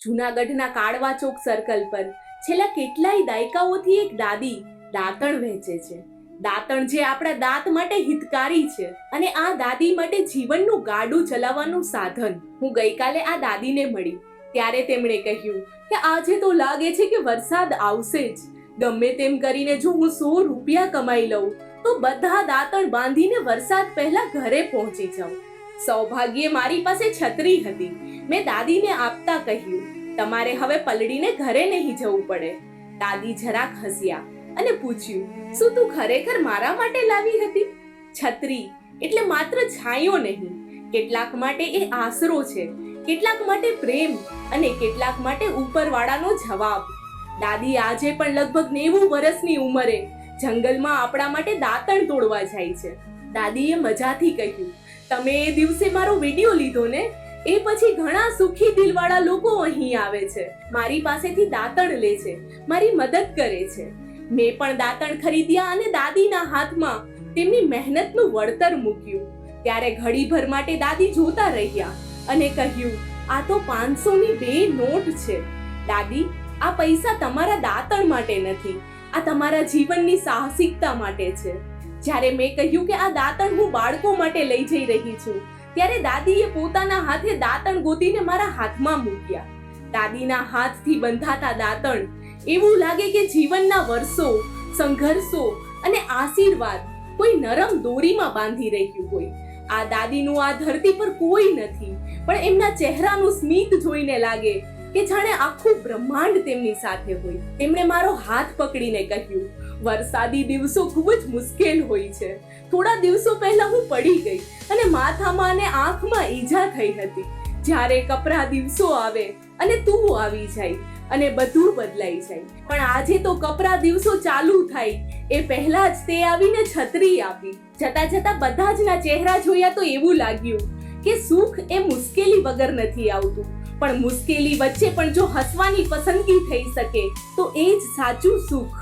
જૂનાગઢના કાળવા ચોક સર્કલ પર છેલ્લા કેટલાય દાયકાઓથી એક દાદી દાંતણ વહેંચે છે. દાંતણ જે આપણા દાંત માટે હિતકારી છે અને આ દાદી માટે જીવનનું ગાડું ચલાવવાનું સાધન. હું ગઈકાલે આ દાદીને મળી ત્યારે તેમણે કહ્યું કે આજે તો લાગે છે કે વરસાદ આવશે જ. ગમે તેમ કરીને જો હું 100 રૂપિયા કમાઈ લઉં તો બધા દાંતણ બાંધીને વરસાદ પહેલા ઘરે પહોંચી જાઉં. સૌભાગ્યે મારી પાસે છત્રી હતી. મેં દાદીને આપતા કહ્યું, તમારે હવે પલડીને ઘરે નહીં જવું પડે. દાદી જરાક હસ્યા અને પૂછ્યું, શું તું ખરેખર મારા માટે લાવી હતી? છત્રી એટલે માત્ર છાંયો નહીં, કેટલાક માટે એ આશરો છે, કેટલાક માટે પ્રેમ અને કેટલાક માટે ઉપરવાળાનો જવાબ. દાદી આજે પણ લગભગ 90 વર્ષની ઉંમરે જંગલમાં આપણા માટે દાંતણ તોડવા જાય છે. દાદીએ મજાથી કહ્યું, તમે એ દિવસે મારો વિડિયો લીધો ને, એ પછી ઘણા સુખી દિલવાળા લોકો અહીં આવે છે, મારી પાસેથી દાંતણ લે છે, મારી મદદ કરે છે. મેં પણ દાંતણ ખરીદ્યા અને દાદીના હાથમાં તેમની મહેનતનું વળતર મૂક્યું. ત્યારે ઘડીભર માટે દાદી જોતા રહ્યા અને કહ્યું, આ તો 500ની 2 નોટ છે. દાદી, આ પૈસા તમારા દાંતણ માટે નથી, આ તમારા જીવનની સાહસિકતા માટે છે. જ્યારે મેં કહ્યું કે આ દાંતણ હું બાળકો માટે લઈ જઈ રહી છું, ત્યારે દાદીએ પોતાના હાથે દાંતણ ગોતીને મારા હાથમાં મૂક્યા. દાદીના હાથથી બંધાતા દાંતણ એવું લાગે કે જીવનના વર્ષો, સંઘર્ષો અને આશીર્વાદ કોઈ નરમ દોરીમાં બાંધી રહ્યું હોય. આ દાદીનું આ ધરતી પર કોઈ નથી, પણ એમના ચહેરાનું સ્મિત જોઈને લાગે કે જાણે આખું બ્રહ્માંડ તેમની સાથે હોય. તેમણે મારો હાથ પકડીને કહ્યું, વરસાદી દિવસો ખૂબ જ મુશ્કેલ હોય છે. થોડા દિવસો પહેલા હું પડી ગઈ અને માથામાં અને આંખમાં ઈજા થઈ હતી. જ્યારે કપરા દિવસો આવે અને તું આવી જાય અને બધું બદલાઈ જાય. પણ આજે તો કપરા દિવસો ચાલુ થાય એ પહેલા જ તે આવીને છત્રી આપી. જતા જતા બધા જના ચહેરા જોયા તો એવું લાગ્યું કે સુખ એ મુશ્કેલી વગર નથી આવતું, પણ મુશ્કેલી વચ્ચે પણ જો હસવાની પસંદગી થઈ શકે તો એ જ સાચું સુખ.